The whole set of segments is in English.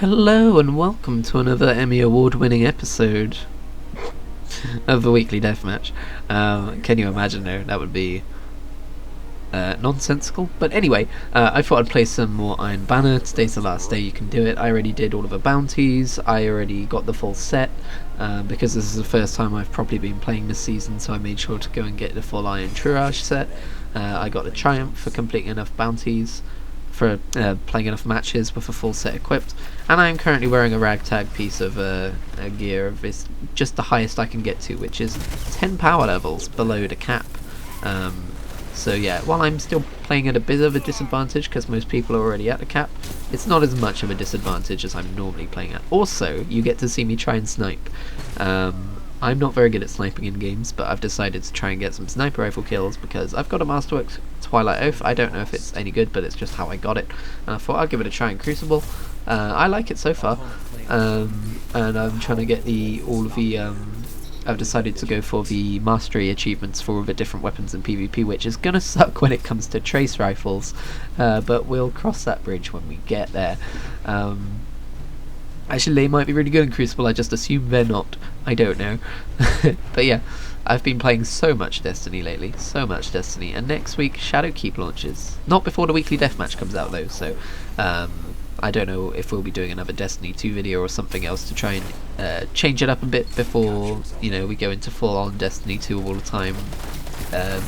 Hello and welcome to another Emmy Award-winning episode of the weekly Deathmatch. Can you imagine? No, that would be nonsensical. But anyway, I thought I'd play some more Iron Banner. Today's the last day you can do it. I already did all of the bounties. I already got the full set because this is the first time I've probably been playing this season, so I made sure to go and get the full Iron Triage set. I got the Triumph for completing enough bounties, for playing enough matches with a full set equipped, and I am currently wearing a ragtag piece of gear of this, just the highest I can get to, which is 10 power levels below the cap. So yeah, while I'm still playing at a bit of a disadvantage because most people are already at the cap, it's not as much of a disadvantage as I'm normally playing at. Also, you get to see me try and snipe. I'm not very good at sniping in games, but I've decided to try and get some sniper rifle kills because I've got a Masterworks Twilight Oath. I don't know if it's any good, but it's just how I got it. And I thought I'd give it a try in Crucible. I like it so far, and I'm trying to get I've decided to go for the mastery achievements for all the different weapons in PvP, which is gonna suck when it comes to trace rifles, but we'll cross that bridge when we get there. Actually, they might be really good in Crucible, I just assume they're not. I don't know. But yeah, I've been playing so much Destiny lately, so much Destiny, and next week Shadowkeep launches. Not before the weekly Deathmatch comes out though, so I don't know if we'll be doing another Destiny 2 video or something else to try and change it up a bit before, you know, we go into full-on Destiny 2 all the time.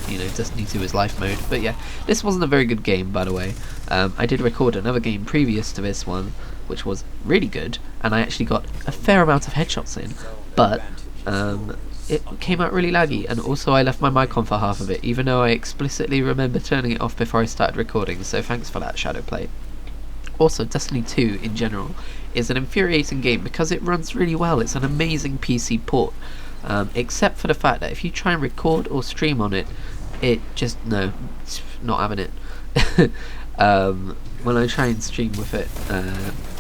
You know, Destiny 2 is life mode. But yeah, this wasn't a very good game, by the way. I did record another game previous to this one, which was really good, and I actually got a fair amount of headshots in, but it came out really laggy, and also I left my mic on for half of it, even though I explicitly remember turning it off before I started recording, so thanks for that, Shadowplay. Also, Destiny 2 in general is an infuriating game because it runs really well. It's an amazing PC port, except for the fact that if you try and record or stream on it, it's not having it. When I try and stream with it,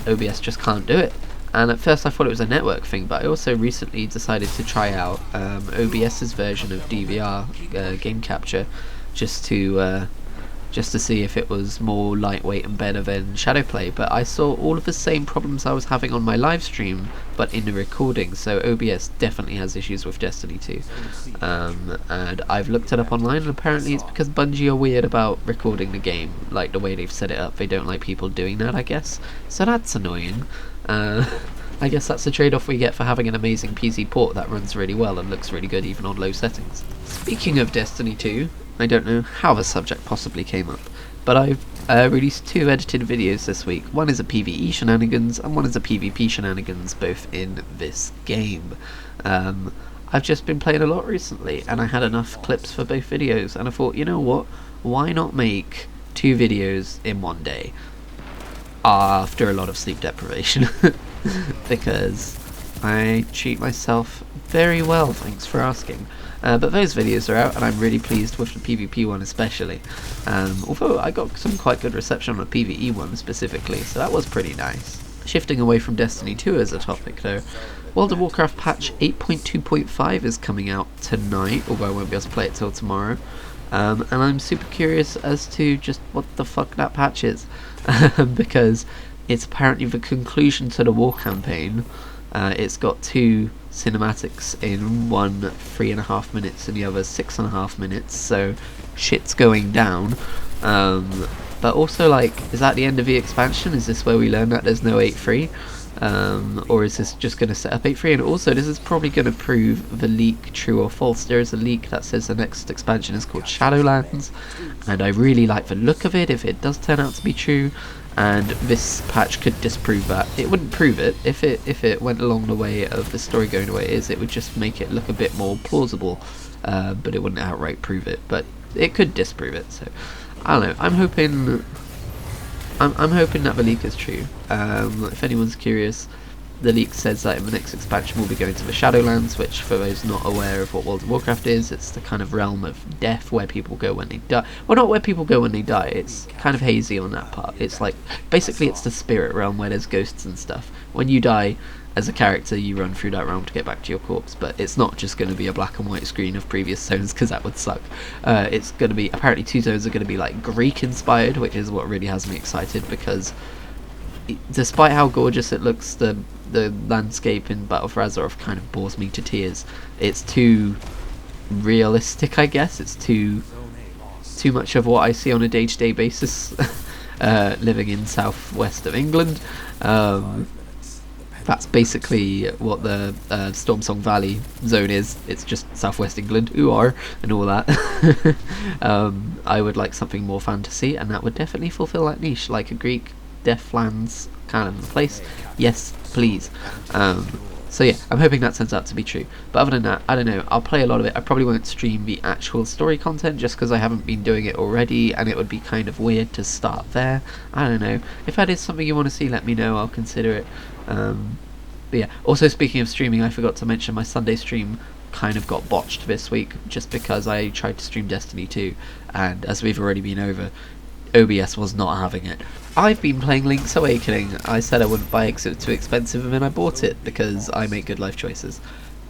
OBS just can't do it. And at first I thought it was a network thing, but I also recently decided to try out OBS's version of DVR game capture, just to see if it was more lightweight and better than Shadowplay. But I saw all of the same problems I was having on my live stream, but in the recording, so OBS definitely has issues with Destiny 2. And I've looked it up online, and apparently it's because Bungie are weird about recording the game, like the way they've set it up. They don't like people doing that, I guess. So that's annoying. I guess that's the trade-off we get for having an amazing PC port that runs really well and looks really good even on low settings. Speaking of Destiny 2, I don't know how the subject possibly came up, but I've released 2 edited videos this week. One is a PvE shenanigans, and one is a PvP shenanigans, both in this game. I've just been playing a lot recently, and I had enough clips for both videos, and I thought, you know what, why not make 2 videos in one day? After a lot of sleep deprivation, because I treat myself very well, thanks for asking. But those videos are out, and I'm really pleased with the PvP one especially. Although I got some quite good reception on the PvE one specifically, so that was pretty nice. Shifting away from Destiny 2 as a topic though, World of Warcraft patch 8.2.5 is coming out tonight, although I won't be able to play it till tomorrow. And I'm super curious as to just what the fuck that patch is, because it's apparently the conclusion to the war campaign. It's got 2 cinematics in one 3.5 minutes and the other 6.5 minutes, so shit's going down. But also, like, is that the end of the expansion? Is this where we learn that there's no 8.3? Or is this just going to set up 8.3? And also, this is probably going to prove the leak true or false. There is a leak that says the next expansion is called Shadowlands, and I really like the look of it if it does turn out to be true. And this patch could disprove that. It wouldn't prove it. If it went along the way of the story going the way it is, it would just make it look a bit more plausible, but it wouldn't outright prove it. But it could disprove it. So I don't know. I'm hoping that the leak is true. If anyone's curious, the leak says that in the next expansion we'll be going to the Shadowlands, which, for those not aware of what World of Warcraft is, it's the kind of realm of death where people go when they die. Well, not where people go when they die, it's kind of hazy on that part. It's like, basically it's the spirit realm where there's ghosts and stuff. When you die as a character, you run through that realm to get back to your corpse, but it's not just going to be a black and white screen of previous zones, because that would suck. It's going to be, apparently 2 zones are going to be like Greek inspired, which is what really has me excited, because despite how gorgeous it looks, the landscape in Battle for Azeroth kind of bores me to tears. It's too realistic, I guess. It's too much of what I see on a day-to-day basis. Living in southwest of England, that's basically what the Stormsong Valley zone is. It's just southwest England, and all that. I would like something more fantasy, and that would definitely fulfill that niche, like a Greek Deathlands kind of place. Yes, please. So yeah, I'm hoping that turns out to be true. But other than that, I don't know, I'll play a lot of it. I probably won't stream the actual story content just because I haven't been doing it already, and it would be kind of weird to start there. I don't know. If that is something you want to see, let me know, I'll consider it. But yeah, also speaking of streaming, I forgot to mention my Sunday stream kind of got botched this week just because I tried to stream Destiny 2, and as we've already been over, OBS was not having it. I've been playing Link's Awakening. I said I wouldn't buy it because it was too expensive, and then I bought it because I make good life choices,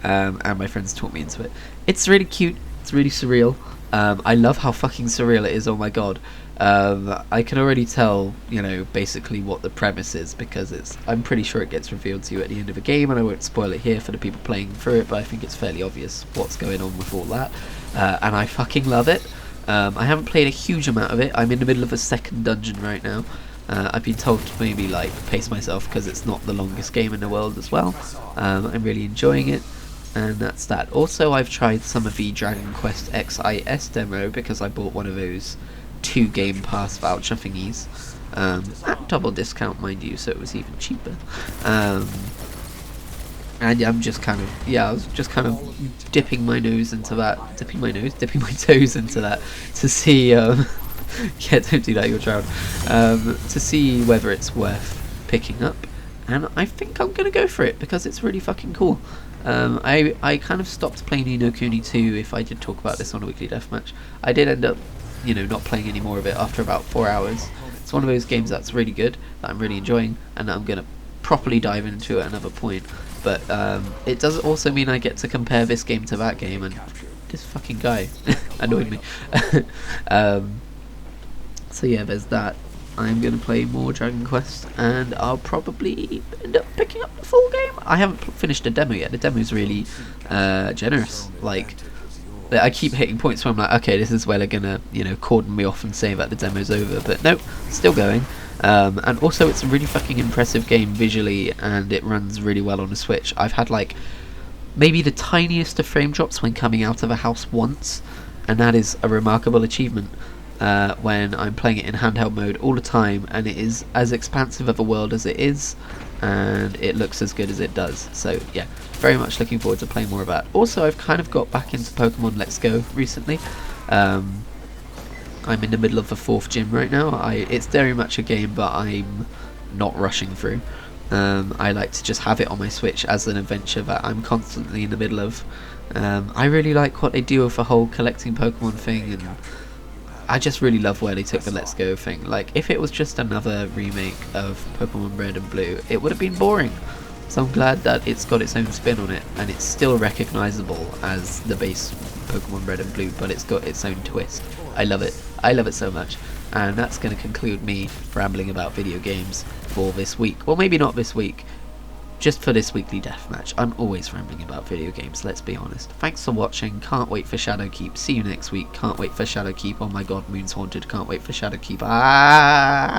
and my friends taught me into it. It's really cute, it's really surreal. I love how fucking surreal it is, oh my god. I can already tell, you know, basically what the premise is, because I'm pretty sure it gets revealed to you at the end of the game, and I won't spoil it here for the people playing through it, but I think it's fairly obvious what's going on with all that, and I fucking love it. I haven't played a huge amount of it. I'm in the middle of a second dungeon right now. I've been told to maybe like pace myself because it's not the longest game in the world as well. I'm really enjoying it, and that's that. Also, I've tried some of the Dragon Quest XIS demo because I bought one of those 2 Game Pass voucher thingies at double discount, mind you, so it was even cheaper. And I'm just kind of, I was just kind of dipping my toes into that to see, yeah, don't do that, you'll drown, to see whether it's worth picking up, and I think I'm gonna go for it because it's really fucking cool. I kind of stopped playing Ni no Kuni 2, if I did talk about this on a weekly deathmatch. I did end up, you know, not playing any more of it after about 4 hours. It's one of those games that's really good, that I'm really enjoying, and that I'm gonna properly dive into at another point. But it does also mean I get to compare this game to that game, and this fucking guy annoyed me. So yeah, there's that. I'm going to play more Dragon Quest, and I'll probably end up picking up the full game. I haven't finished the demo yet. The demo's really generous. Like, I keep hitting points where I'm like, okay, this is where they're going to, you know, cordon me off and say that the demo's over. But nope, still going. And also, it's a really fucking impressive game visually, and it runs really well on the Switch. I've had like maybe the tiniest of frame drops when coming out of a house once, and that is a remarkable achievement when I'm playing it in handheld mode all the time, and it is as expansive of a world as it is, and it looks as good as it does. So yeah, very much looking forward to playing more of that. Also, I've kind of got back into Pokemon Let's Go recently. I'm in the middle of the 4th gym right now. It's very much a game, but I'm not rushing through. I like to just have it on my Switch as an adventure that I'm constantly in the middle of. I really like what they do with the whole collecting Pokemon thing, and I just really love where they took the Let's Go thing. Like, if it was just another remake of Pokemon Red and Blue, it would have been boring. So I'm glad that it's got its own spin on it, and it's still recognisable as the base Pokemon Red and Blue, but it's got its own twist. I love it. I love it so much. And that's going to conclude me rambling about video games for this week. Well, maybe not this week, just for this weekly deathmatch. I'm always rambling about video games, let's be honest. Thanks for watching. Can't wait for Shadowkeep. See you next week. Can't wait for Shadowkeep. Oh my god, Moon's Haunted. Can't wait for Shadowkeep. Ah!